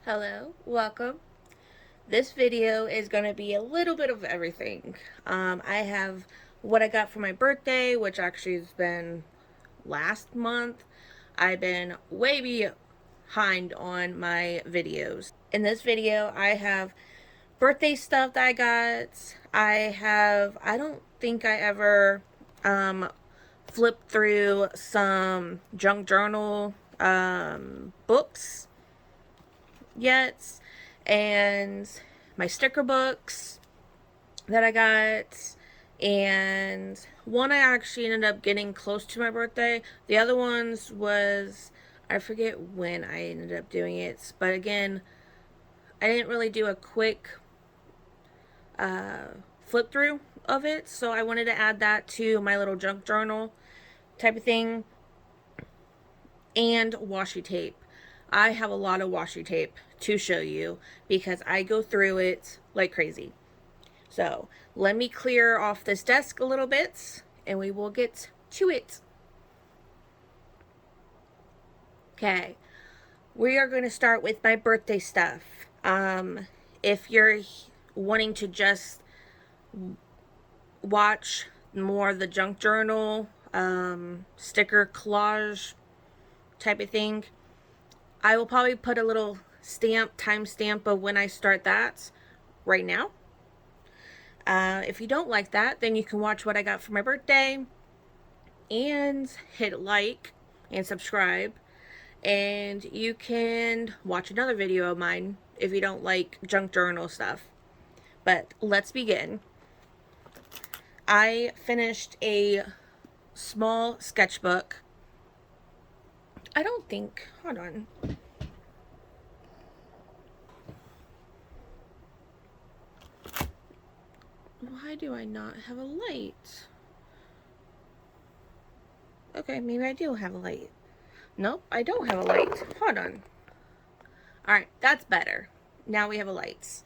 Hello, welcome. This video is going to be a little bit of everything. I have what I got for my birthday, which actually has been last month. I've been way behind on my videos. In this video, I have birthday stuff that I got. I don't think I ever flipped through some junk journal books yet, and my sticker books that I got, and one I actually ended up getting close to my birthday. The other ones was, I forget when I ended up doing it, but again, I didn't really do a quick flip through of it, so I wanted to add that to my little junk journal type of thing. And washi tape. I have a lot of washi tape to show you because I go through it like crazy. So let me clear off this desk a little bit and we will get to it. Okay, we are going to start with my birthday stuff. If you're wanting to just watch more of the junk journal, sticker collage type of thing, I will probably put a little time stamp of when I start that right now. If you don't like that, then you can watch what I got for my birthday and hit like and subscribe. And you can watch another video of mine if you don't like junk journal stuff. But let's begin. I finished a small sketchbook. Hold on. Why do I not have a light? Okay, maybe I do have a light. Nope, I don't have a light. Hold on. Alright, that's better. Now we have a light.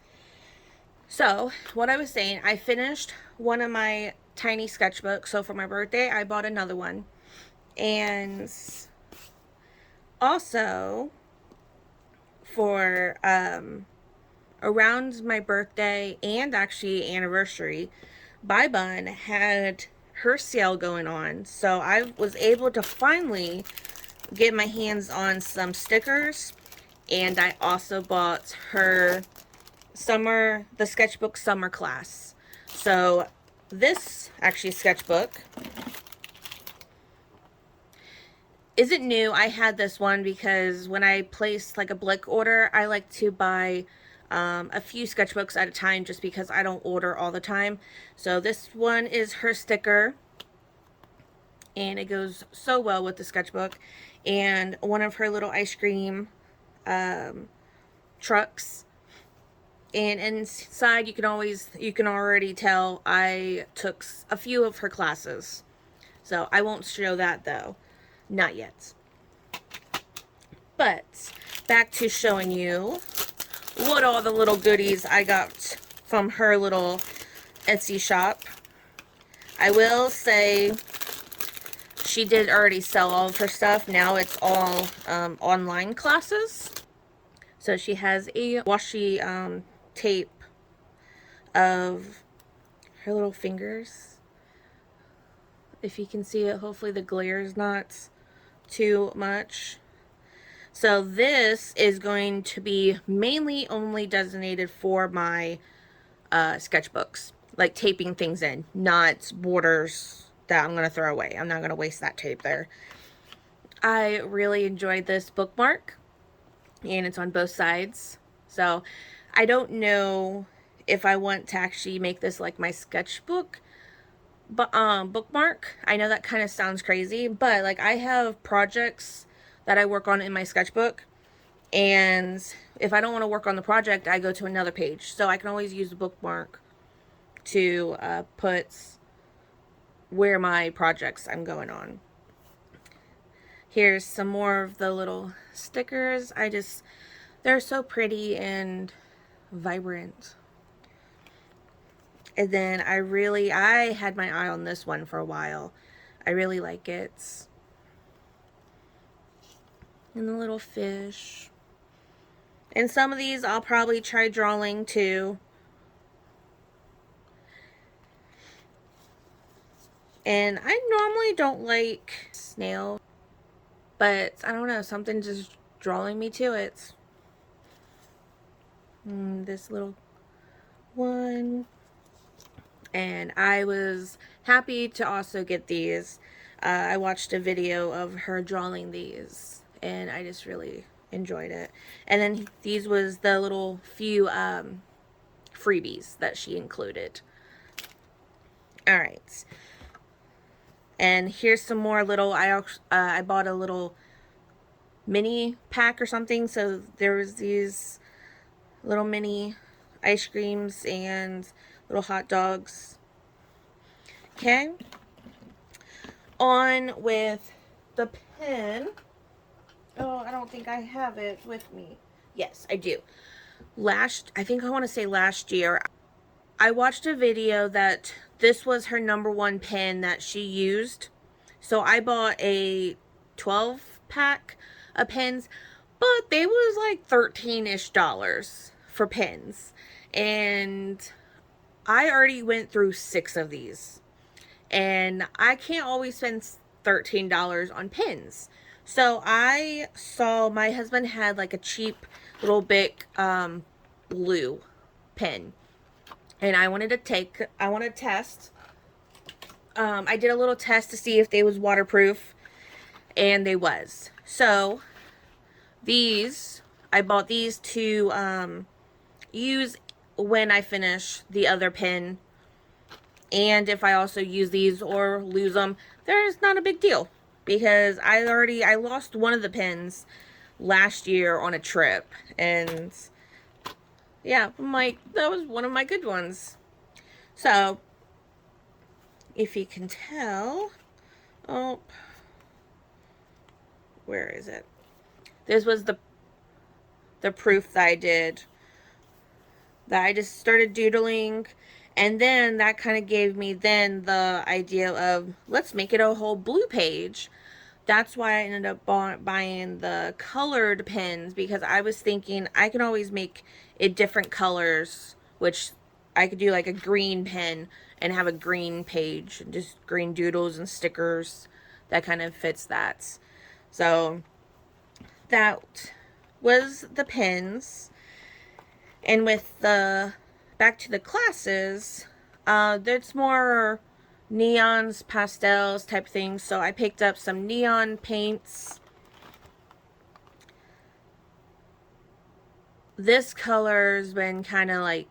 So, what I was saying, I finished one of my tiny sketchbooks. So for my birthday, I bought another one. And also, for around my birthday and actually anniversary, Buy Bun had her sale going on. So I was able to finally get my hands on some stickers, and I also bought her the sketchbook summer class. So this actually sketchbook isn't new. I had this one because when I place like a blick order, I like to buy a few sketchbooks at a time just because I don't order all the time. So this one is her sticker, and it goes so well with the sketchbook. And one of her little ice cream trucks, and inside you can already tell I took a few of her classes, so I won't show that though, not yet. But back to showing you what all the little goodies I got from her little Etsy shop. I will say she did already sell all of her stuff. Now it's all online classes. So she has a washi tape of her little fingers. If you can see it, hopefully the glare is not too much. So this is going to be mainly only designated for my sketchbooks, like taping things in, not borders that I'm going to throw away. I'm not going to waste that tape there. I really enjoyed this bookmark, and it's on both sides. So I don't know if I want to actually make this like my sketchbook bookmark. I know that kind of sounds crazy, but like I have projects that I work on in my sketchbook, and if I don't want to work on the project, I go to another page. So I can always use the bookmark to put where my projects I'm going on. Here's some more of the little stickers. They're so pretty and vibrant. And then I had my eye on this one for a while. I really like it. And the little fish. And some of these I'll probably try drawing too. And I normally don't like snails, but I don't know, something just drawing me to it. This little one. And I was happy to also get these. I watched a video of her drawing these, and I just really enjoyed it. And then these was the little few freebies that she included. All right. And here's some more little, I bought a little mini pack or something. So there was these little mini ice creams and little hot dogs. Okay. On with the pen. Oh, I don't think I have it with me. Yes, I do. I think I want to say last year, I watched a video that this was her #1 pen that she used. So I bought a 12 pack of pens, but they was like $13-ish for pens. And I already went through 6 of these. And I can't always spend $13 on pens. So I saw my husband had like a cheap little Bic blue pen. And I wanted to test. I did a little test to see if they was waterproof. And they was. So I bought these to use when I finish the other pen. And if I also use these or lose them, there's not a big deal. Because I lost one of the pens last year on a trip. And yeah, that was one of my good ones. So, if you can tell, oh, where is it? This was the proof that I did. That I just started doodling. And then that kind of gave me then the idea of, let's make it a whole blue page. That's why I ended up buying the colored pens, because I was thinking I can always make it different colors, which I could do like a green pen and have a green page, just green doodles and stickers. That kind of fits that. So that was the pens. And with the back to the classes, there's more neons, pastels type things. So I picked up some neon paints. This color's been kind of like,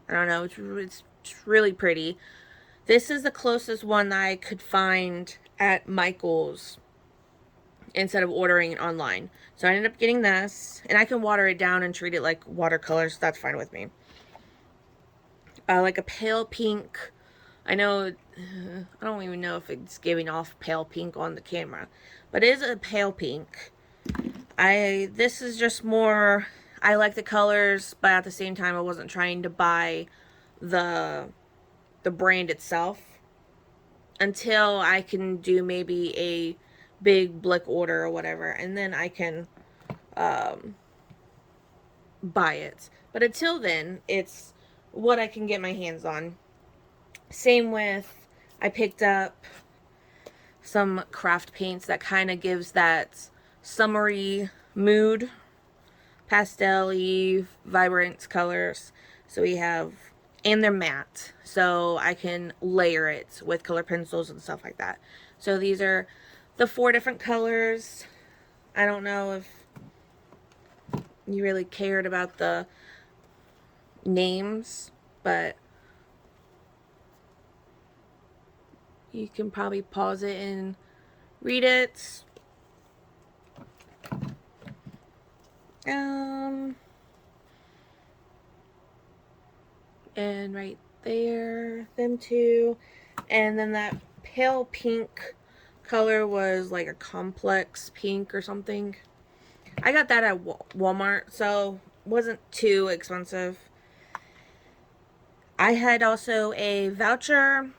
I don't know, it's really pretty. This is the closest one that I could find at Michael's instead of ordering it online. So I ended up getting this, and I can water it down and treat it like watercolor, so that's fine with me. Like a pale pink. I know, I don't even know if it's giving off pale pink on the camera, but it is a pale pink. This is just more, I like the colors, but at the same time I wasn't trying to buy the brand itself until I can do maybe a big Blick order or whatever, and then I can buy it. But until then, it's what I can get my hands on. Same with, I picked up some craft paints that kind of gives that summery mood, pastel-y, vibrant colors. So we have, and they're matte, so I can layer it with color pencils and stuff like that. So these are the 4 different colors. I don't know if you really cared about the names, but you can probably pause it and read it. And right there, them two. And then that pale pink color was like a complex pink or something. I got that at Walmart, so wasn't too expensive. I had also a voucher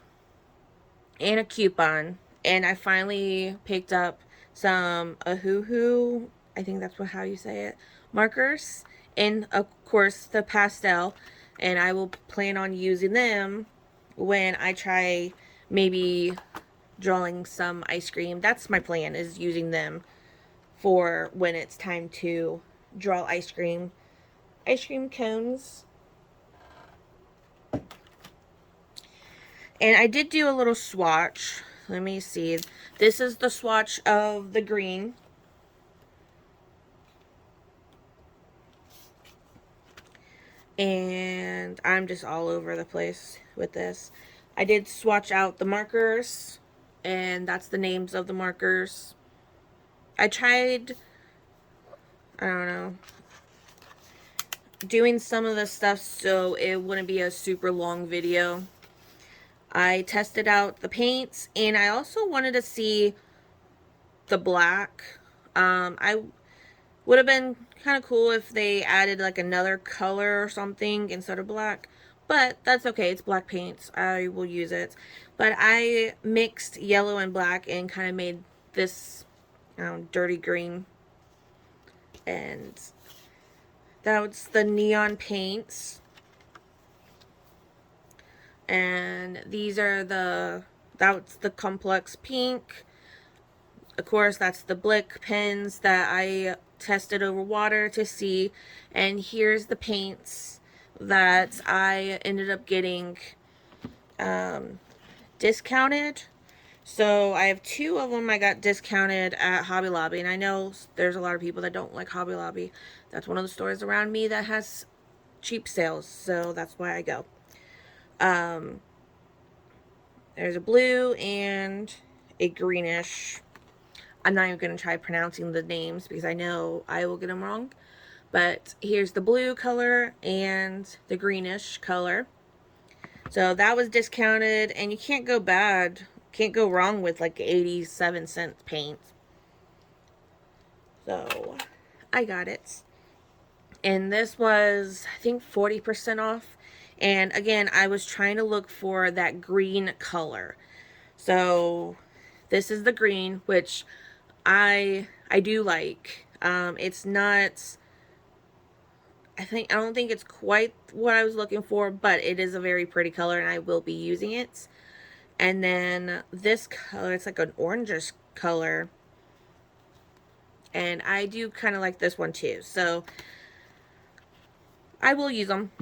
and a coupon, and I finally picked up some Ahuhu I think that's how you say it, markers, and of course the pastel, and I will plan on using them when I try maybe drawing some ice cream. That's my plan, is using them for when it's time to draw ice cream cones. And I did do a little swatch. Let me see. This is the swatch of the green. And I'm just all over the place with this. I did swatch out the markers, and that's the names of the markers. I tried, I don't know, doing some of this stuff so it wouldn't be a super long video. I tested out the paints, and I also wanted to see the black. I would have been kind of cool if they added like another color or something instead of black, but that's okay. It's black paints. I will use it. But I mixed yellow and black and kind of made this dirty green, and that's the neon paints. And these are that's the complex pink. Of course, that's the Blick pens that I tested over water to see. And here's the paints that I ended up getting discounted. So I have 2 of them I got discounted at Hobby Lobby. And I know there's a lot of people that don't like Hobby Lobby. That's one of the stores around me that has cheap sales. So that's why I go. There's a blue and a greenish. I'm not even going to try pronouncing the names because I know I will get them wrong. But here's the blue color and the greenish color. So that was discounted, and you can't go wrong with like 87-cent paint. So I got it. And this was, I think, 40% off. And again, I was trying to look for that green color. So this is the green, which I do like. It's not, I don't think it's quite what I was looking for, but it is a very pretty color and I will be using it. And then this color, it's like an orangish color, and I do kind of like this one too, so I will use them.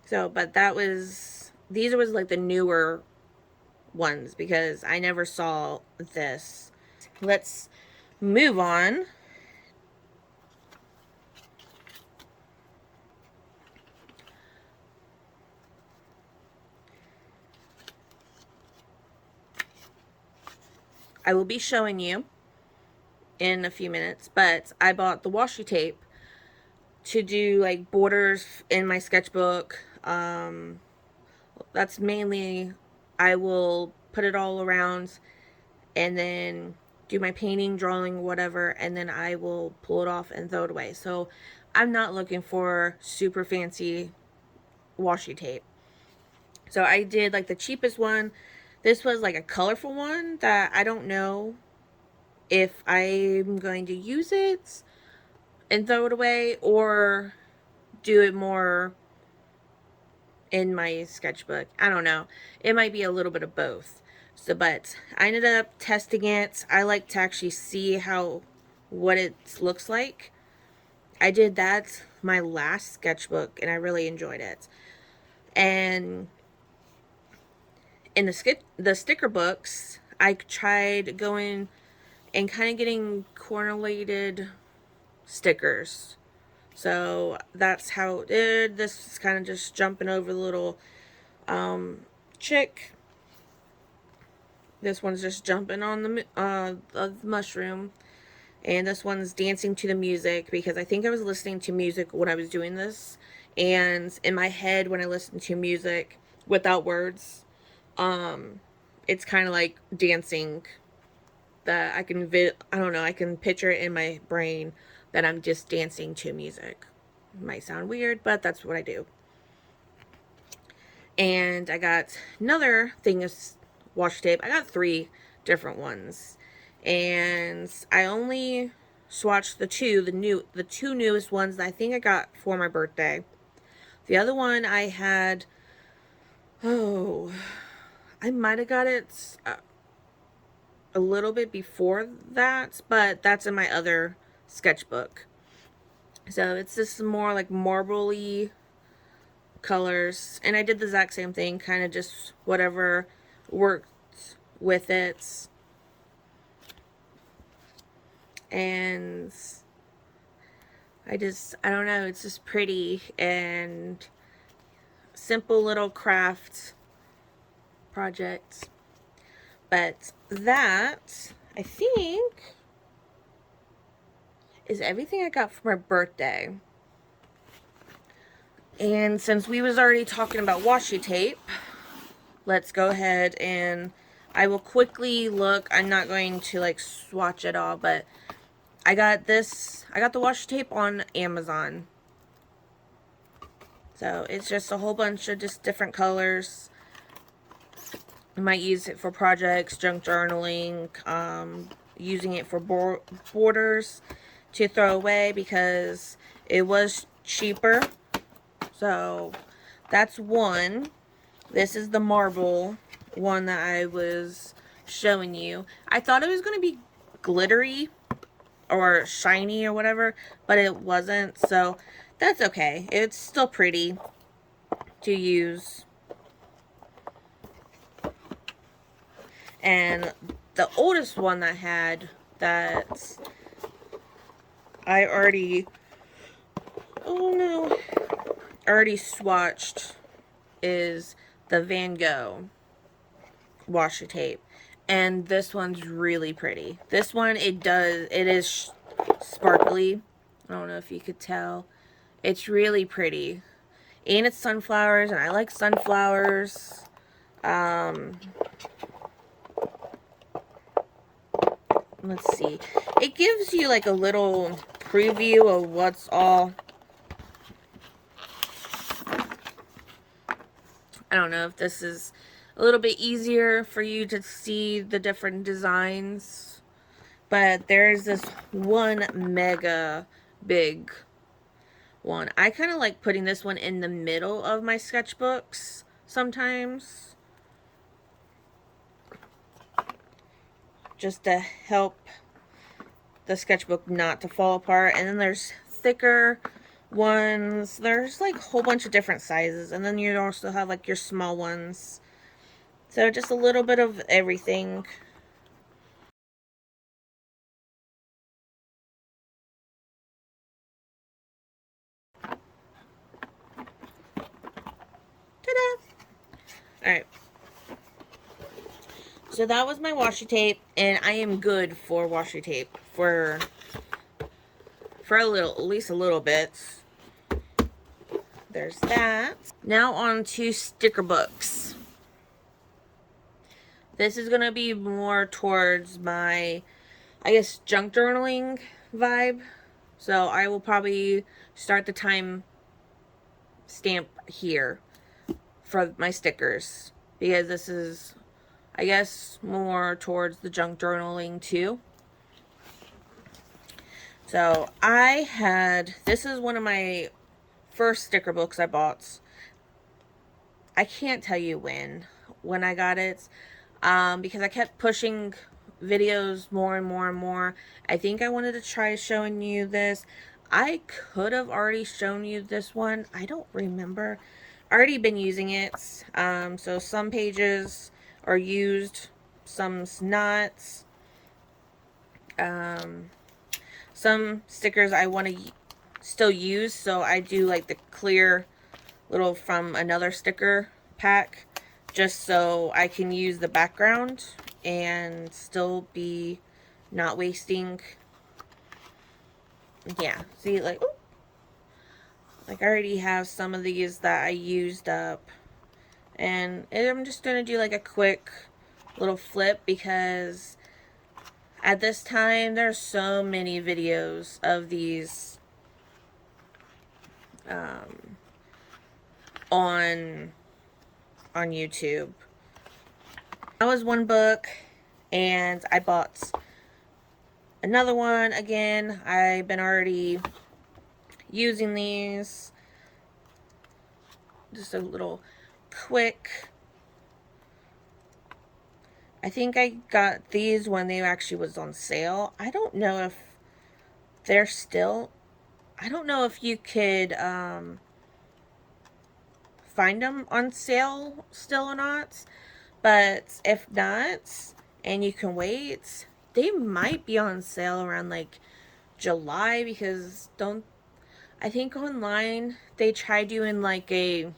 So, but these was like the newer ones because I never saw this. Let's move on. I will be showing you in a few minutes, but I bought the washi tape to do like borders in my sketchbook. That's mainly, I will put it all around and then do my painting, drawing, whatever, and then I will pull it off and throw it away. So I'm not looking for super fancy washi tape. So I did like the cheapest one. This was like a colorful one that I don't know if I'm going to use it and throw it away or do it more in my sketchbook. I don't know. It might be a little bit of both. So, but I ended up testing it. I like to actually see what it looks like. I did that my last sketchbook and I really enjoyed it. And in the sticker books, I tried going and kind of getting correlated stickers. So that's how it did. This is kind of just jumping over the little chick. This one's just jumping on the mushroom. And this one's dancing to the music because I think I was listening to music when I was doing this. And in my head, when I listen to music without words, it's kind of like dancing. That I can I don't know, I can picture it in my brain that I'm just dancing to music. It might sound weird, but that's what I do. And I got another thing of washi tape. I got 3 different ones. And I only swatched the two newest ones that I think I got for my birthday. The other one I had, oh, I might have got it a little bit before that, but that's in my other sketchbook. So it's just more like marble-y colors, and I did the exact same thing, kind of just whatever worked with it. And I don't know, it's just pretty and simple little craft projects. But that, I think, is everything I got for my birthday. And since we was already talking about washi tape, let's go ahead and I will quickly look. I'm not going to like swatch it all, but I got the washi tape on Amazon. So it's just a whole bunch of just different colors. I might use it for projects, junk journaling, using it for borders to throw away because it was cheaper. So that's one. This is the marble one that I was showing you. I thought it was going to be glittery or shiny or whatever, but it wasn't. So that's okay. It's still pretty to use. And the oldest one I had that I already, oh no, already swatched is the Van Gogh washi tape. And this one's really pretty. This one, it is sparkly. I don't know if you could tell. It's really pretty. And it's sunflowers, and I like sunflowers. Let's see. It gives you like a little preview of what's all. I don't know if this is a little bit easier for you to see the different designs, but there's this one mega big one. I kind of like putting this one in the middle of my sketchbooks sometimes, just to help the sketchbook not to fall apart. And then there's thicker ones. There's like a whole bunch of different sizes, and then you also have like your small ones. So just a little bit of everything. Ta-da! Alright. So that was my washi tape, and I am good for washi tape for at least a little bit. There's that. Now on to sticker books. This is going to be more towards my, I guess, junk journaling vibe. So I will probably start the time stamp here for my stickers, because this is, I guess, more towards the junk journaling too. So this is one of my first sticker books I bought. I can't tell you when I got it, because I kept pushing videos more and more and more. I think I wanted to try showing you this. I could have already shown you this one. I don't remember. I already been using it. So some pages are used, some's not. Some stickers I want to still use, so I do like the clear little from another sticker pack, just so I can use the background and still be not wasting. Yeah, see, like, ooh, like I already have some of these that I used up, and I'm just gonna do like a quick little flip, because at this time there's so many videos of these on YouTube. That was one book, and I bought Another one, again, I've been already using these. Just a little quick. I think I got these when they actually was on sale. I don't know if they're still, I don't know if you could find them on sale still or not. But if not, and you can wait, they might be on sale around like July, because don't, I think online they try doing like a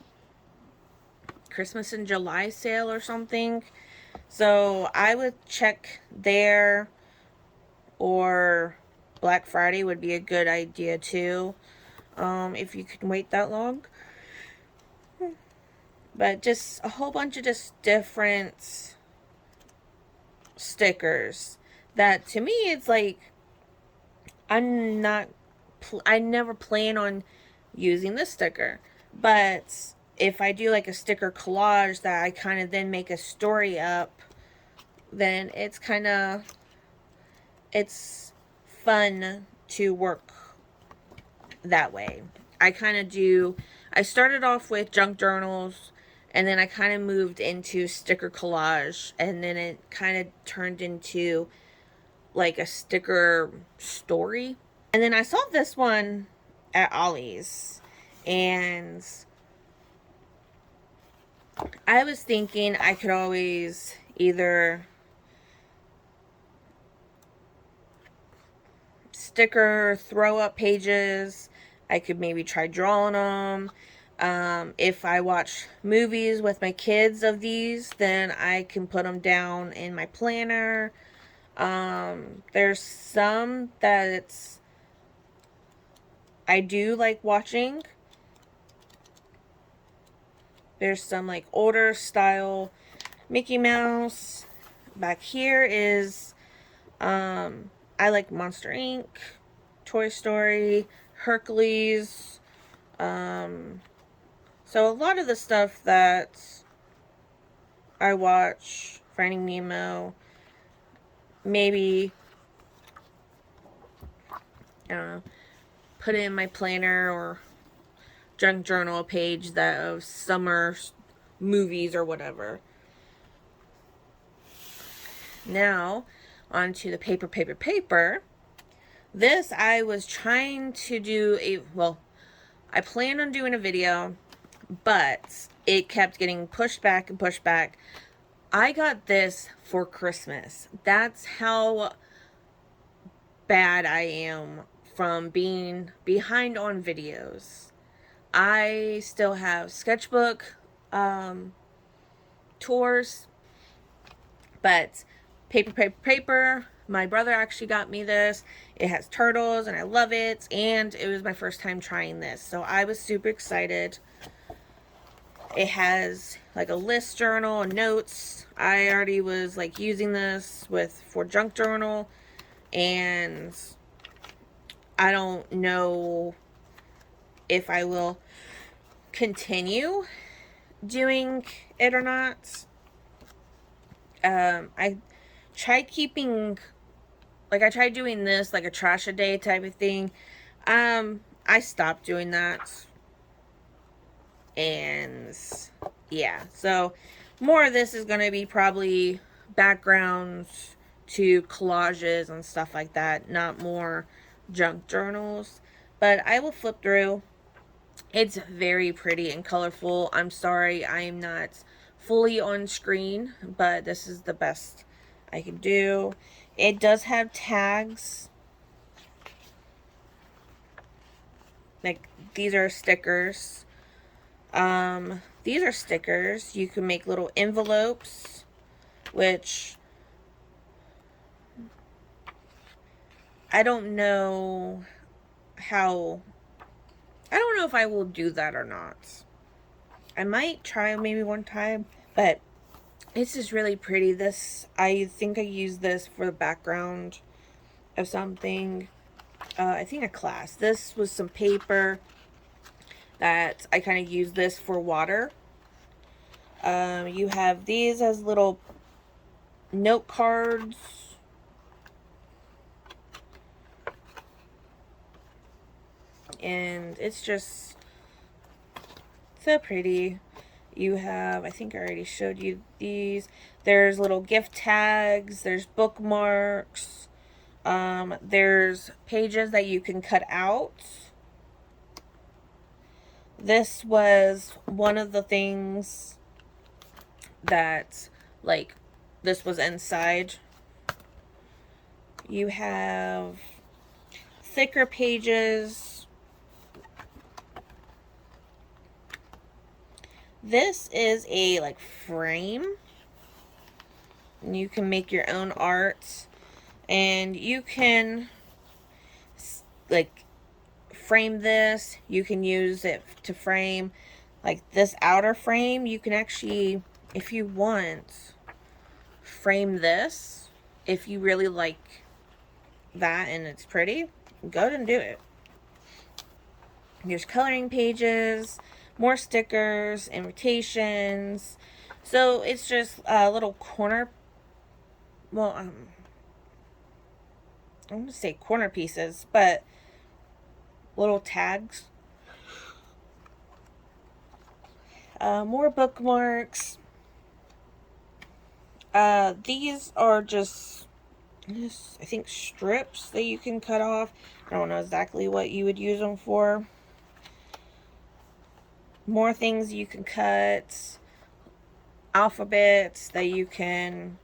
Christmas in July sale or something. So I would check there, or Black Friday would be a good idea too, if you can wait that long. But just a whole bunch of just different stickers that to me it's like I'm not, I never plan on using this sticker. But if I do like a sticker collage that I kind of then make a story up, then it's kind of, it's fun to work that way. I kind of do, I started off with junk journals, and then I kind of moved into sticker collage, and then it kind of turned into like a sticker story. And then I saw this one at Ollie's, and I was thinking I could always either sticker throw up pages, I could maybe try drawing them. If I watch movies with my kids of these, then I can put them down in my planner. There's some that it's, I do like watching. There's some like older style Mickey Mouse. Back here is, I like Monster Inc., Toy Story, Hercules. So a lot of the stuff that I watch, Finding Nemo, maybe, I don't know, put it in my planner or junk journal page that of summer movies or whatever. Now, onto the paper. This I was trying to do a, well, I planned on doing a video, but it kept getting pushed back and pushed back. I got this for Christmas. That's how bad I am from being behind on videos. I still have sketchbook tours, but paper. My brother actually got me this. It has turtles and I love it, and it was my first time trying this, so I was super excited. It has like a list journal and notes. I already was like using this for junk journal, and I don't know if I will continue doing it or not. I tried keeping, like I tried doing this like a trash a day type of thing. I stopped doing that. And yeah, so more of this is going to be probably backgrounds to collages and stuff like that, not more junk journals. But I will flip through. It's very pretty and colorful. I'm sorry I am not fully on screen, but this is the best I can do. It does have tags. Like, these are stickers. These are stickers. You can make little envelopes, which I don't know how, I don't know if I will do that or not. I might try maybe one time, but it's just really pretty. This, I think I used this for the background of something. I think a class. This was some paper that I kind of used this for water. You have these as little note cards. and it's just so pretty. You have, I think I already showed you these. There's little gift tags, there's bookmarks, there's pages that you can cut out. This was one of the things that, like, this was inside. You have thicker pages. This is a, like, frame. And you can make your own art. And you can, like, frame this. You can use it to frame, like, this outer frame. You can actually, if you want, frame this. If you really like that and it's pretty, go ahead and do it. There's coloring pages, more stickers, invitations. So it's just a little corner, well, I'm going to say corner pieces, but little tags. More bookmarks. These are just, I think, strips that you can cut off. I don't know exactly what you would use them for. More things you can cut. Alphabets that you can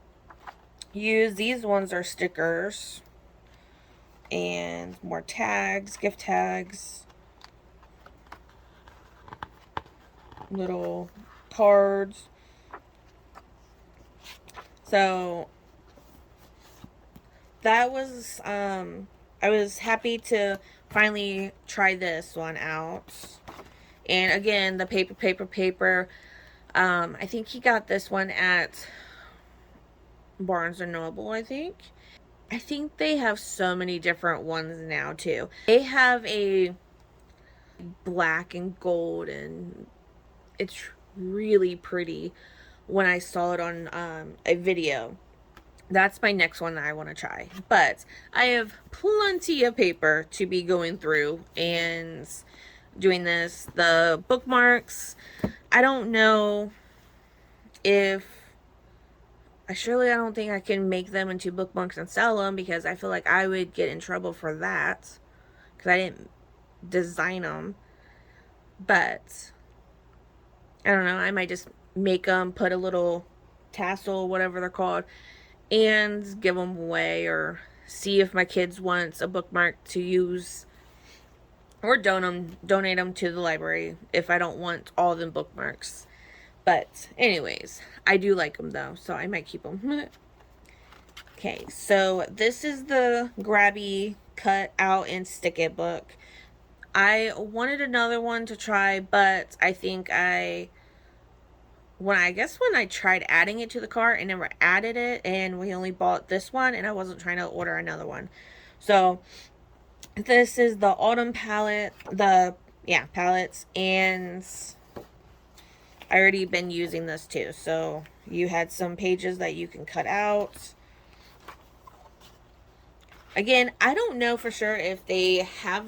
use. These ones are stickers. And more tags, gift tags. Little cards. So that was, I was happy to finally try this one out. And again, the paper. I think he got this one at Barnes & Noble, I think. I think they have so many different ones now, too. They have a black and gold, and it's really pretty when I saw it on a video. That's my next one that I want to try. But I have plenty of paper to be going through and doing this. The bookmarks, I don't know if, I don't think I can make them into bookmarks and sell them, because I feel like I would get in trouble for that, because I didn't design them. But I don't know, I might just make them, put a little tassel, whatever they're called, and give them away, or see if my kids want a bookmark to use, or donate them to the library if I don't want all the bookmarks. But anyways, I do like them though, so I might keep them. Okay, so this is the grabby cut out and stick it book. I wanted another one to try, but I think when I tried adding it to the cart, I never added it, and we only bought this one, and I wasn't trying to order another one. So this is the autumn palette, palettes, and I already been using this too. So you had some pages that you can cut out. Again, I don't know for sure if they have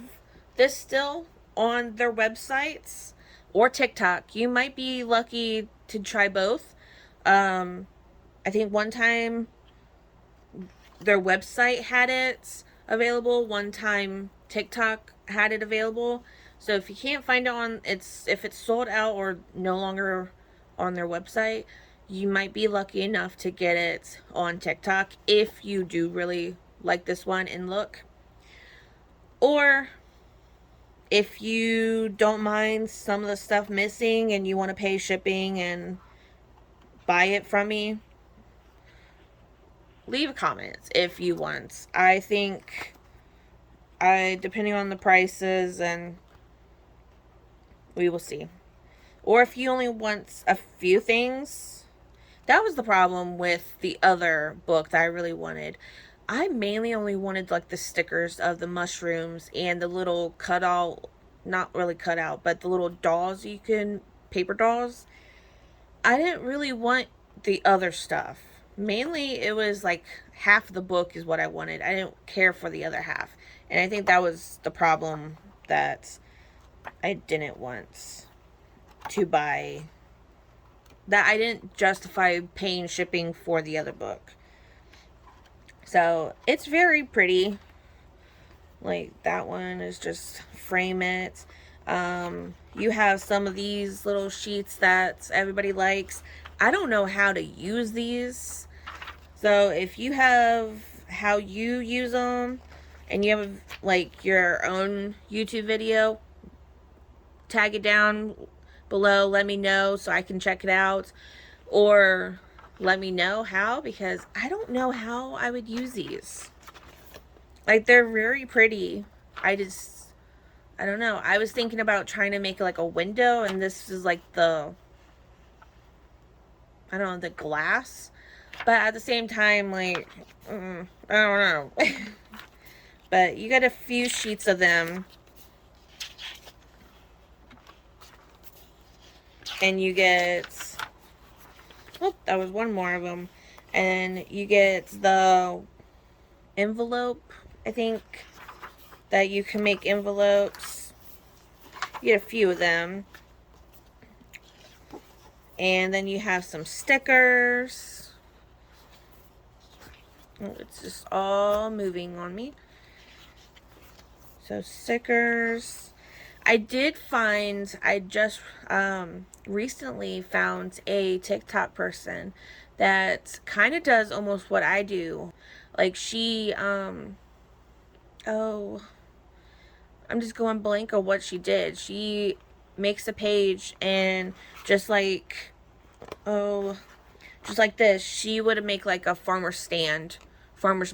this still on their websites or TikTok. You might be lucky to try both. I think one time their website had it available. One time TikTok had it available. So if you can't find it if it's sold out or no longer on their website, you might be lucky enough to get it on TikTok if you do really like this one and look. Or if you don't mind some of the stuff missing and you want to pay shipping and buy it from me, leave a comment if you want. I think depending on the prices, and we will see. Or if you only want a few things. That was the problem with the other book that I really wanted. I mainly only wanted like the stickers of the mushrooms and the little not really cut out, but the little dolls paper dolls. I didn't really want the other stuff. Mainly it was like half the book is what I wanted. I didn't care for the other half. And I think that was the problem that I didn't want to buy, that I didn't justify paying shipping for the other book. So it's very pretty. Like that one is just frame it. You have some of these little sheets that everybody likes. I don't know how to use these. So if you have how you use them and you have like your own YouTube video, tag it down below, let me know so I can check it out, or let me know how, because I don't know how I would use these. Like, they're very pretty. I don't know. I was thinking about trying to make like a window, and this is like the, I don't know, the glass. But at the same time, like, I don't know. But you get a few sheets of them. And you get, oh, that was one more of them. And you get the envelope, I think, that you can make envelopes. You get a few of them. And then you have some stickers. Oh, it's just all moving on me. So stickers. I just recently found a TikTok person that kind of does almost what I do. Like she, oh, I'm just going blank on what she did. She makes a page and just like, oh, just like this, she would make like a farmer's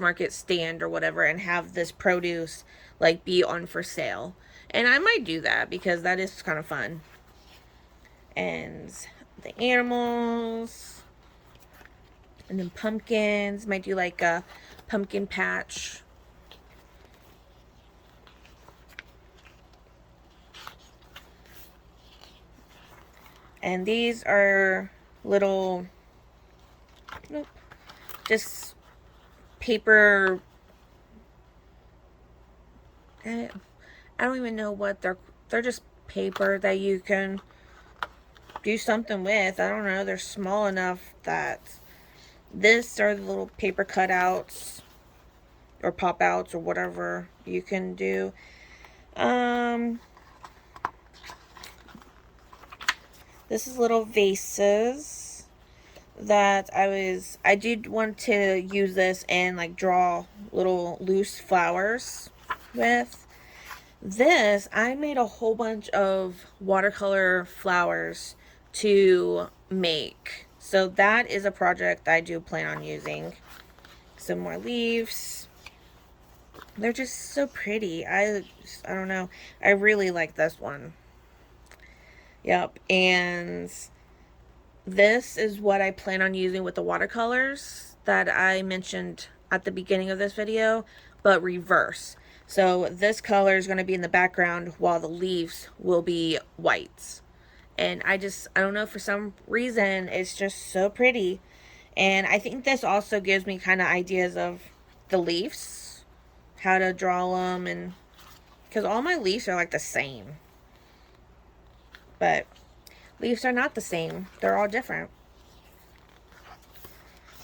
market stand or whatever, and have this produce like be on for sale. And I might do that because that is kind of fun. And the animals, and then pumpkins, might do like a pumpkin patch. And these are little, nope, just paper, I don't even know what they're just paper that you can do something with. I don't know, they're small enough that this are the little paper cutouts or pop outs or whatever you can do. This is little vases that I did want to use this and like draw little loose flowers with. This, I made a whole bunch of watercolor flowers to make. So that is a project I do plan on using. Some more leaves. They're just so pretty. I don't know. I really like this one. Yep. And this is what I plan on using with the watercolors that I mentioned at the beginning of this video, but reverse. So this color is going to be in the background while the leaves will be whites. And I don't know, for some reason, it's just so pretty. And I think this also gives me kind of ideas of the leaves, how to draw them, and because all my leaves are like the same. But leaves are not the same. They're all different.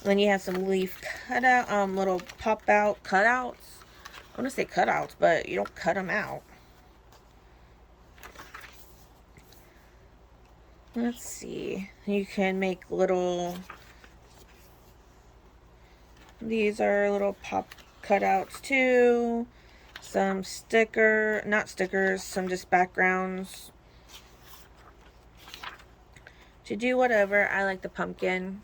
And then you have some leaf cutout, little pop out cutouts. I want to say cutouts, but you don't cut them out. Let's see. You can make little, these are little pop cutouts too. Some not stickers, some just backgrounds. To do whatever. I like the pumpkin.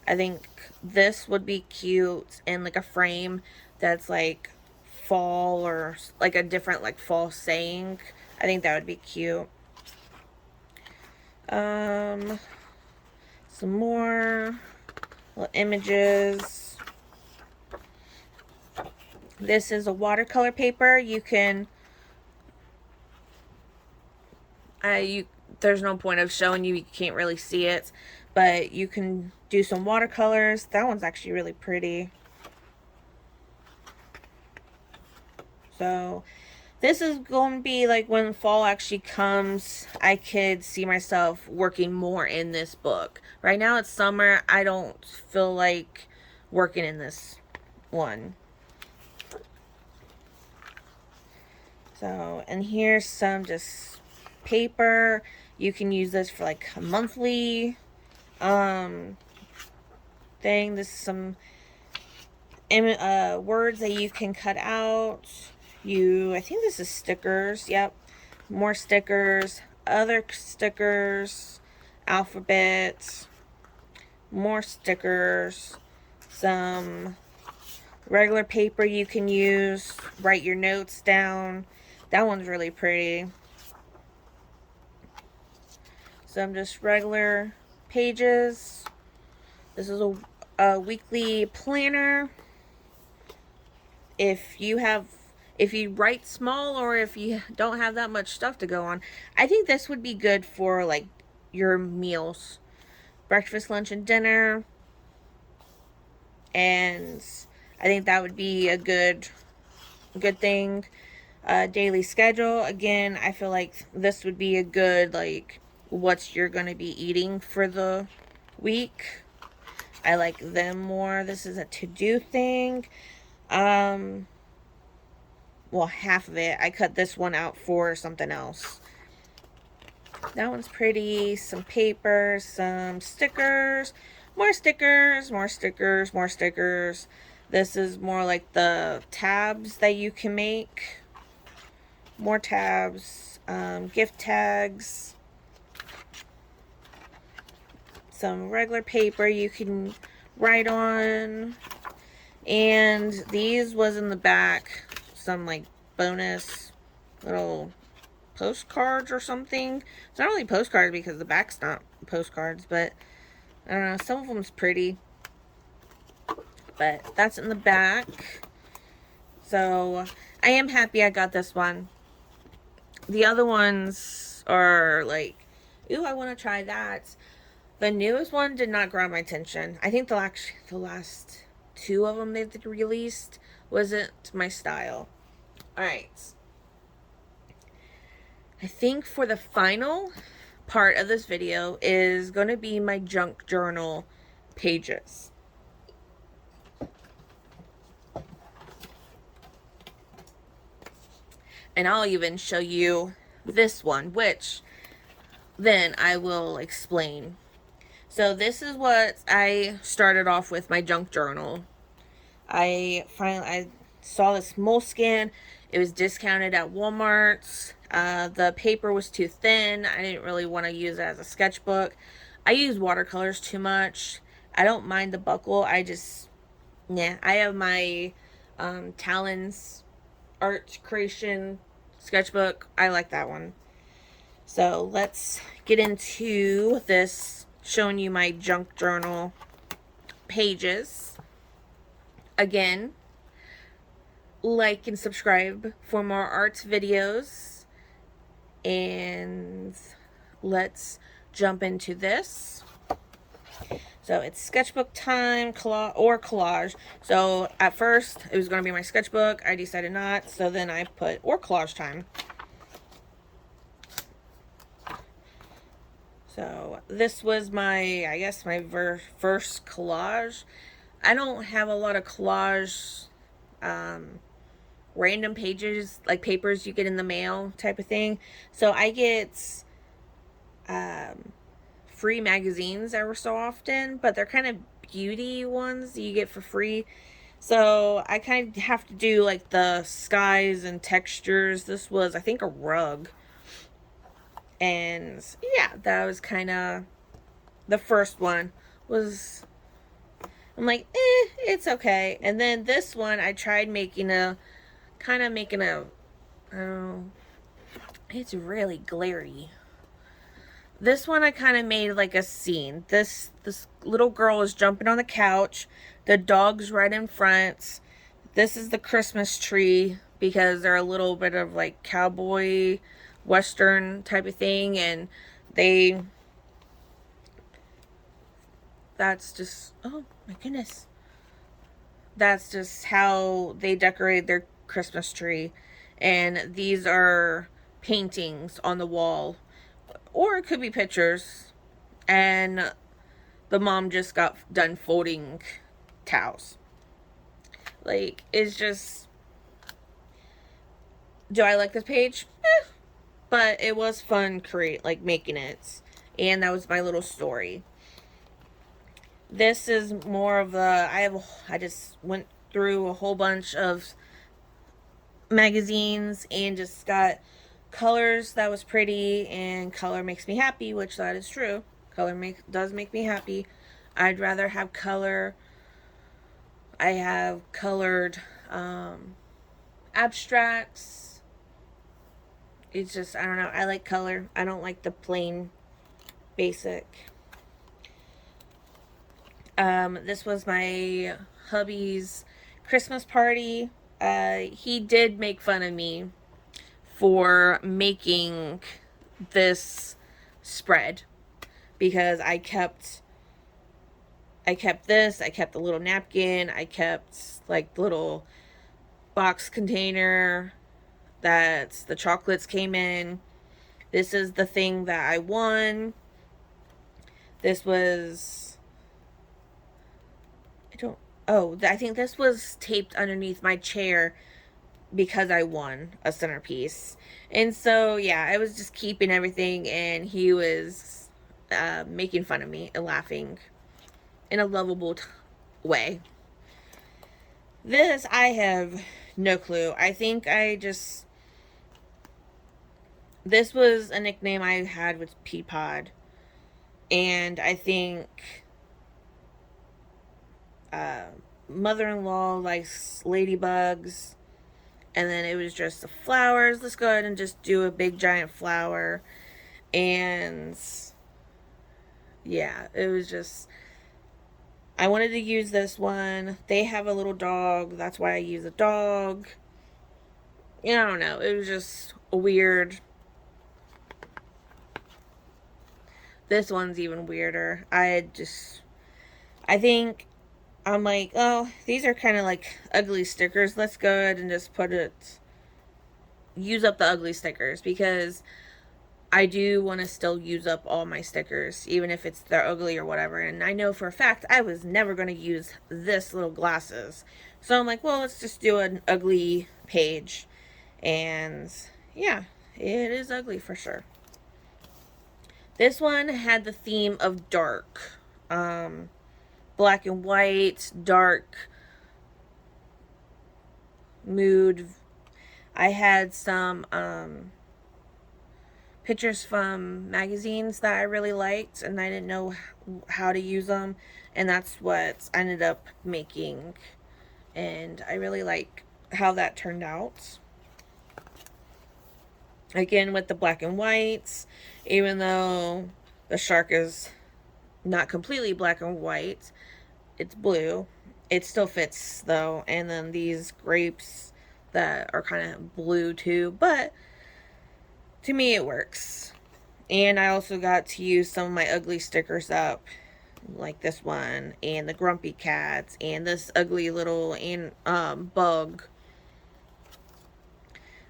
I think this would be cute in like a frame that's like fall, or like a different like fall saying. I think that would be cute. Some more little images. This is a watercolor paper. You can, there's no point of showing you can't really see it, but you can do some watercolors. That one's actually really pretty. So This is going to be like when fall actually comes, I could see myself working more in this book. Right now it's summer. I don't feel like working in this one. So, and here's some just paper. You can use this for like a monthly thing. This is some words that you can cut out. I think this is stickers. Yep. More stickers, other stickers, alphabets, more stickers, some regular paper you can use, write your notes down. That one's really pretty. Some just regular pages. This is a weekly planner. If you write small or if you don't have that much stuff to go on, I think this would be good for like your meals, breakfast, lunch, and dinner. And I think that would be a good thing. Daily schedule. Again, I feel like this would be a good, like, what you're going to be eating for the week. I like them more. This is a to-do thing. Well, half of it. I cut this one out for something else. That one's pretty. Some paper, some stickers, more stickers, more stickers, more stickers. This is more like the tabs that you can make. More tabs, gift tags, some regular paper you can write on. And these was in the back, some like bonus little postcards or something. It's not really postcards because the back's not postcards, but I don't know, some of them's pretty. But that's in the back. So I am happy I got this one. The other ones are like, ooh, I want to try that. The newest one did not grab my attention. I think the last two of them they released wasn't my style. Alright. I think for the final part of this video is going to be my junk journal pages. And I'll even show you this one, which then I will explain. So this is what I started off with my junk journal. I saw this moleskin. It was discounted at Walmart. The paper was too thin. I didn't really want to use it as a sketchbook. I use watercolors too much. I don't mind the buckle. I have my Talons art creation sketchbook. I like that one. So let's get into this, showing you my junk journal pages. Again, like and subscribe for more arts videos. And let's jump into this. So it's sketchbook time, collage. So at first it was going to be my sketchbook. I decided not. So then I put collage time. So this was my first collage. I don't have a lot of collage, random pages, like papers you get in the mail type of thing. So I get free magazines every so often, but they're kind of beauty ones you get for free. So I kind of have to do like the skies and textures. This was, I think, a rug. And yeah, that was kind of the first one. I'm like, it's okay. And then this one, I tried making I don't know, it's really glary. This one I kind of made like a scene. This little girl is jumping on the couch. The dog's right in front. This is the Christmas tree because they're a little bit of like cowboy western type of thing, and that's just, oh my goodness, that's just how they decorate their Christmas tree. And these are paintings on the wall, or it could be pictures. And the mom just got done folding towels. Like, it's just, do I like this page? But it was fun making it. And that was my little story. This is more of a, I just went through a whole bunch of magazines and just got colors that was pretty, and color makes me happy, which that is true. Does make me happy. I'd rather have color. I have colored abstracts. It's just, I don't know, I like color. I don't like the plain basic. This was my hubby's Christmas party. He did make fun of me for making this spread because I kept this, I kept the little napkin, I kept like the little box container that the chocolates came in. This is the thing that I won. This was, I think this was taped underneath my chair because I won a centerpiece. And so, yeah, I was just keeping everything, and he was making fun of me and laughing in a lovable way. This, I have no clue. I think this was a nickname I had with Peapod. And I think mother-in-law likes ladybugs. And then it was just the flowers. Let's go ahead and just do a big giant flower. And yeah, it was just, I wanted to use this one. They have a little dog. That's why I use a dog. I don't know. It was just weird. This one's even weirder. I think I'm like, oh, these are kind of like ugly stickers. Let's go ahead and just use up the ugly stickers, because I do want to still use up all my stickers, even if they're ugly or whatever. And I know for a fact I was never going to use this little glasses. So I'm like, well, let's just do an ugly page. And yeah, it is ugly for sure. This one had the theme of dark. Black and white, dark mood. I had some pictures from magazines that I really liked, and I didn't know how to use them, and that's what I ended up making, and I really like how that turned out. Again, with the black and whites, even though the shark is not completely black and white, it's blue. It still fits though. And then these grapes that are kind of blue too, but to me it works. And I also got to use some of my ugly stickers up, like this one, and the grumpy cats, and this ugly little bug.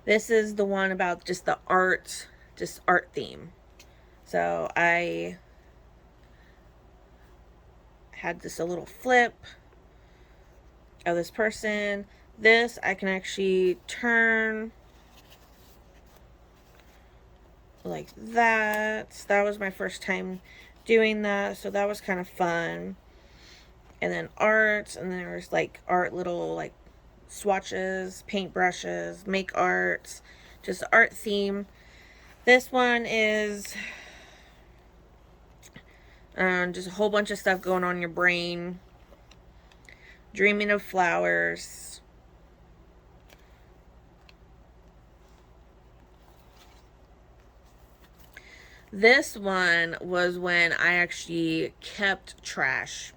This is the one about just the art theme. So I had a little flip of this person. This I can actually turn like that. That was my first time doing that, so that was kind of fun. And then art, and then there's like art little like swatches, paint brushes, make art, just art theme. This one is just a whole bunch of stuff going on in your brain. Dreaming of flowers. This one was when I actually kept trash.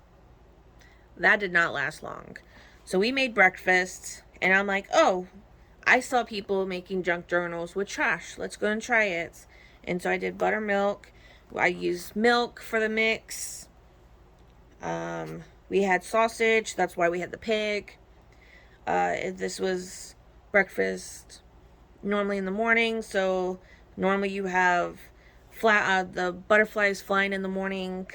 That did not last long. So we made breakfast, and I'm like, oh, I saw people making junk journals with trash. Let's go and try it. And so I did buttermilk. I used milk for the mix. We had sausage. That's why we had the pig. This was breakfast. normally in the morning. So normally you have the butterflies flying in the morning.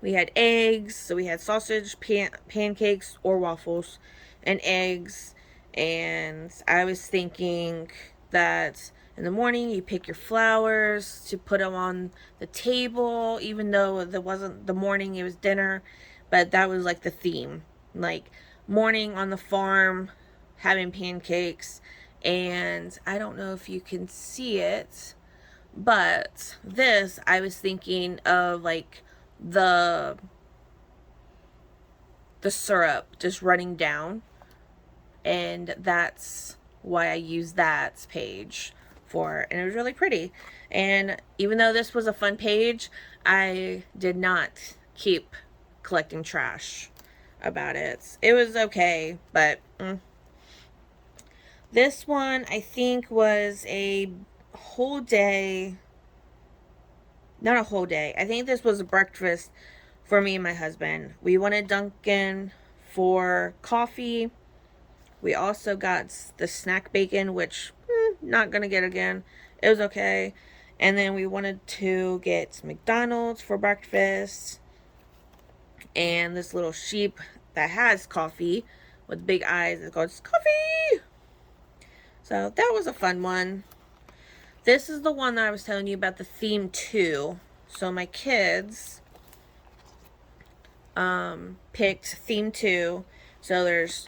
We had eggs, so we had sausage, pancakes or waffles, and eggs. And I was thinking that in the morning you pick your flowers to put them on the table, even though it wasn't the morning, it was dinner. But that was like the theme, like morning on the farm, having pancakes. And I don't know if you can see it, but this, I was thinking of like the the syrup just running down, and that's why I used that page for, and it was really pretty. And even though this was a fun page, I did not keep collecting trash about it. It was okay, but this one I think was a whole day. Not a whole day. I think this was a breakfast for me and my husband. We wanted Dunkin' for coffee. We also got the snack bacon, which not gonna get again. It was okay. And then we wanted to get McDonald's for breakfast. And this little sheep that has coffee with big eyes, it goes, coffee! So that was a fun one. This is the one that I was telling you about, the theme 2. So my kids picked theme 2. So this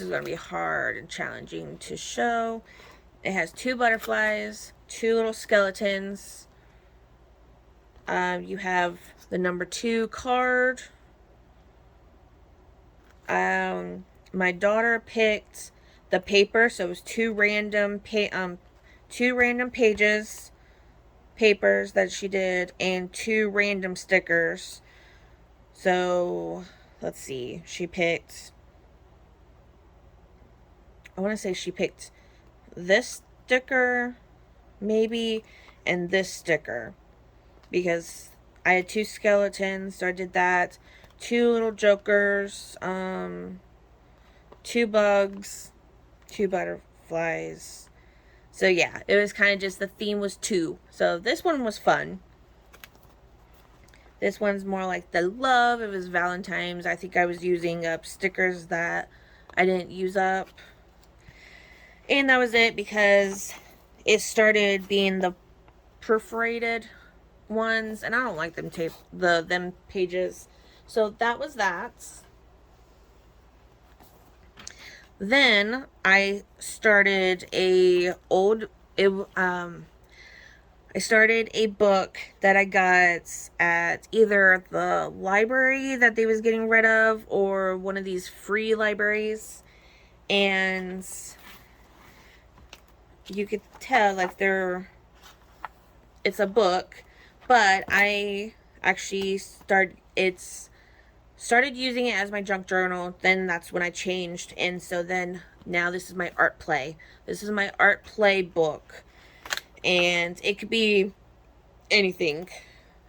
is going to be hard and challenging to show. It has 2 butterflies, 2 little skeletons. You have the number 2 card. My daughter picked the paper, so it was 2 random papers that she did, and 2 random stickers. So let's see, I want to say she picked this sticker maybe, and this sticker, because I had 2 skeletons, so I did that. 2 little jokers, 2 bugs, 2 butterflies. So yeah, it was kind of just, the theme was 2. So this one was fun. This one's more like the love. It was Valentine's. I think I was using up stickers that I didn't use up. And that was it, because it started being the perforated ones, and I don't like them pages. So that was that. Then I started I started a book that I got at either the library that they was getting rid of, or one of these free libraries. And you could tell, like, it's a book, but I actually started using it as my junk journal. Then that's when I changed, and so then now this is my art play. This is my art play book, and it could be anything.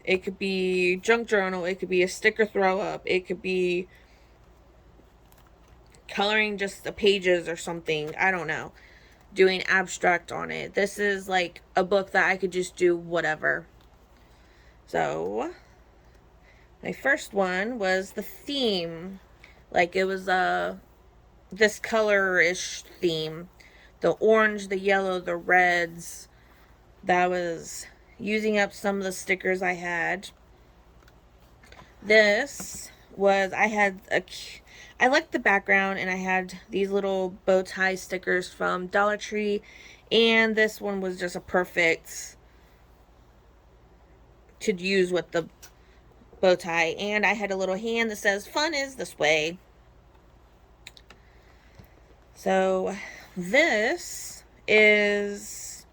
It could be junk journal, it could be a sticker throw up, it could be coloring just the pages or something, I don't know, doing abstract on it. This is like a book that I could just do whatever. So my first one was the theme. Like, it was this color-ish theme. The orange, the yellow, the reds. That was using up some of the stickers I had. This was, I liked the background, and I had these little bow tie stickers from Dollar Tree. And this one was just a perfect to use with the bow tie. And I had a little hand that says, fun is this way. So this is,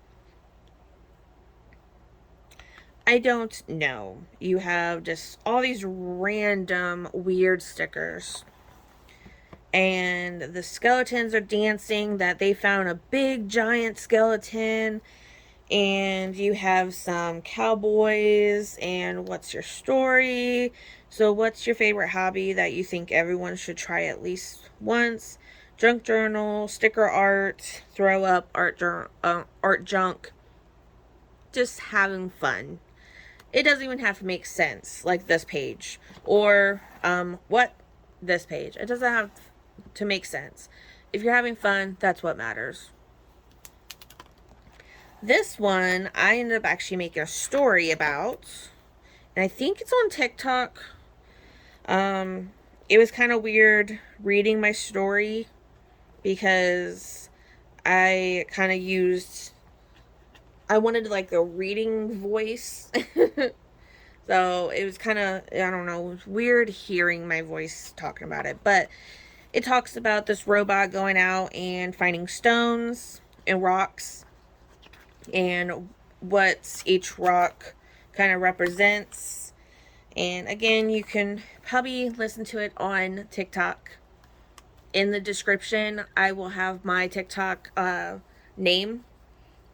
I don't know. You have just all these random weird stickers. And the skeletons are dancing, that they found a big giant skeleton. And you have some cowboys, and what's your story? So what's your favorite hobby that you think everyone should try at least once? junk journal, sticker art, throw up, art junk. Just having fun. It doesn't even have to make sense, like this page. Or, what? This page. It doesn't have to make sense. If you're having fun, that's what matters. This one, I ended up actually making a story about. And I think it's on TikTok. It was kind of weird reading my story because I kind of used, I wanted like a reading voice. So it was kind of, I don't know, it was weird hearing my voice talking about it. But it talks about this robot going out and finding stones and rocks and what each rock kind of represents. And again, you can probably listen to it on TikTok. In the description, I will have my TikTok name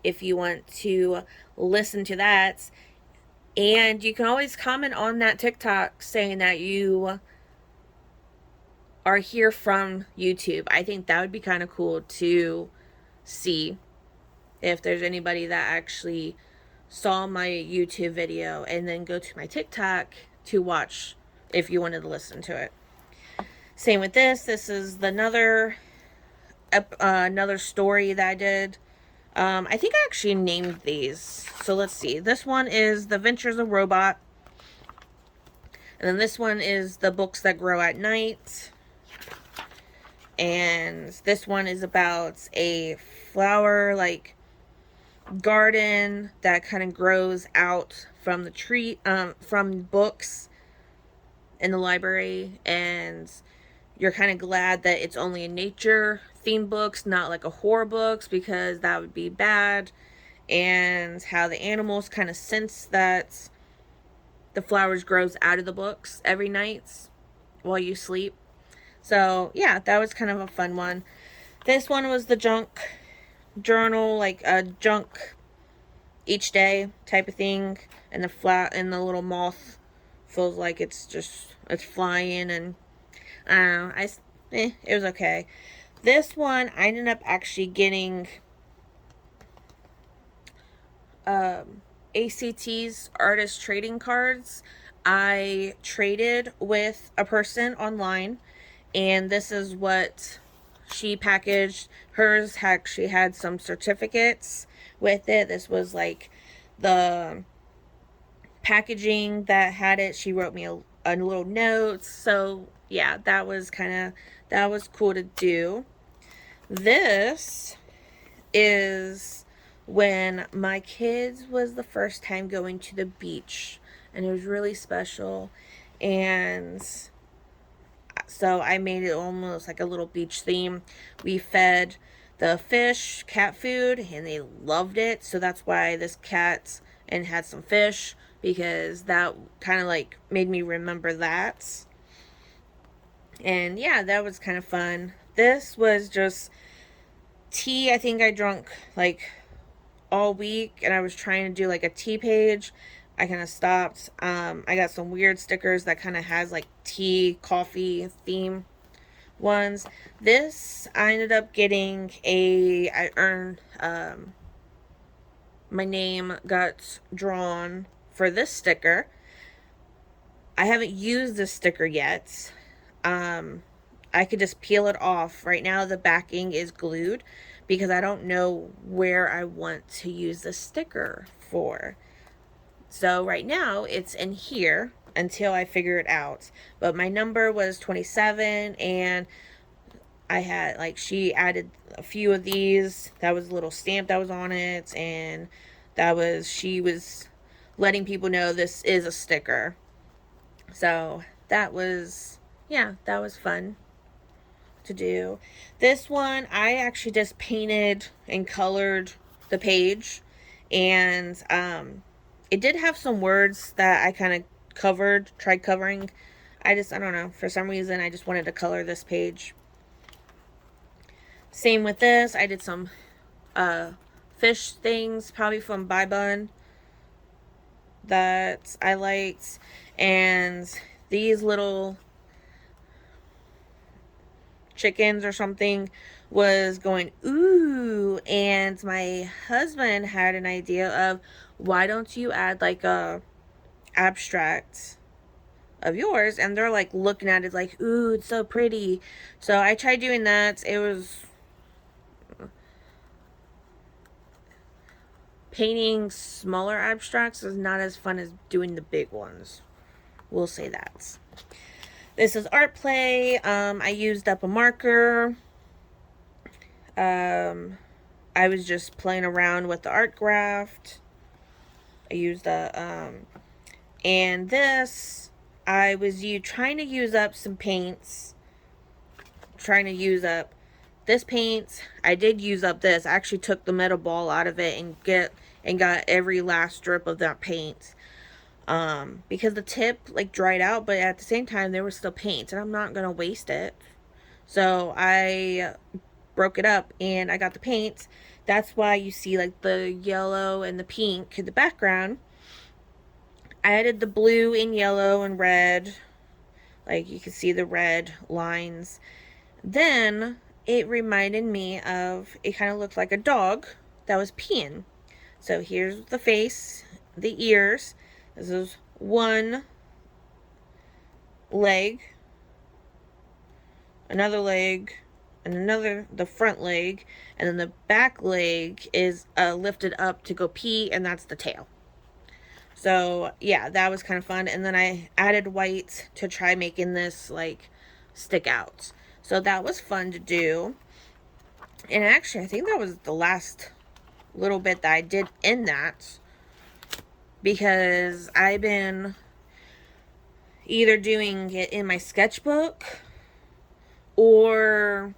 if you want to listen to that. And you can always comment on that TikTok saying that you are here from YouTube. I think that would be kind of cool to see if there's anybody that actually saw my YouTube video and then go to my TikTok to watch if you wanted to listen to it. Same with this. This is another story that I did. I think I actually named these. So let's see. This one is The Ventures of Robot. And then this one is The Books That Grow at Night. And this one is about a flower, like, garden that kind of grows out from the tree, from books in the library. And you're kind of glad that it's only in nature themed books, not like a horror books, because that would be bad. And how the animals kind of sense that the flowers grows out of the books every night while you sleep. So yeah, that was kind of a fun one. This one was the junk journal, like a junk each day type of thing, and the little moth feels like it's flying, and I don't know, it was okay. This one, I ended up actually getting ACT's artist trading cards. I traded with a person online, and this is what she packaged. Hers actually had some certificates with it. This was like the packaging that had it. She wrote me a little note. So yeah, that was cool to do. This is when my kids was the first time going to the beach, and it was really special. And so I made it almost like a little beach theme. We fed the fish cat food, and they loved it. So that's why this cat and had some fish, because that kind of like made me remember that. And yeah, that was kind of fun. This was just tea. I think I drank like all week, and I was trying to do like a tea page. I kind of stopped. I got some weird stickers that kind of has like tea, coffee theme ones. This, I ended up getting I earned, my name got drawn for this sticker. I haven't used this sticker yet. I could just peel it off. Right now the backing is glued because I don't know where I want to use the sticker for. So right now it's in here until I figure it out. But my number was 27, and I had, like, she added a few of these. That was a little stamp that was on it, and she was letting people know this is a sticker. So that was fun to do. This one, I actually just painted and colored the page, and it did have some words that I kind of tried covering. I don't know, for some reason I just wanted to color this page. Same with this. I did some fish things, probably from Bye Bun, that I liked. And these little chickens or something was going, ooh. And my husband had an idea of, why don't you add like a abstract of yours? And they're like looking at it like, ooh, it's so pretty. So I tried doing that. It was painting smaller abstracts is not as fun as doing the big ones. We'll say that. This is art play. I used up a marker. I was just playing around with the art graft. I used the and this, I was trying to use up some paints. Trying to use up this paint. I did use up this. I actually took the metal ball out of it and got every last drip of that paint. Because the tip like dried out, but at the same time there was still paint, and I'm not gonna waste it. So I broke it up and I got the paint. That's why you see like the yellow and the pink in the background. I added the blue and yellow and red. Like you can see the red lines. Then it reminded me of, it kind of looked like a dog that was peeing. So here's the face, the ears. This is one leg, another leg, and another, the front leg, and then the back leg is lifted up to go pee, and that's the tail. So yeah, that was kind of fun. And then I added white to try making this like stick out. So that was fun to do. And actually, I think that was the last little bit that I did in that, because I've been either doing it in my sketchbook, or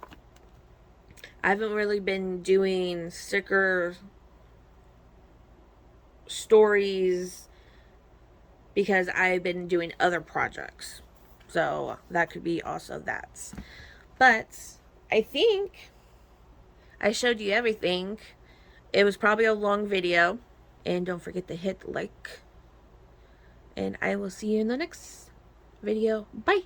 I haven't really been doing sticker stories because I've been doing other projects. So that could be also that. But I think I showed you everything. It was probably a long video. And don't forget to hit like. And I will see you in the next video. Bye.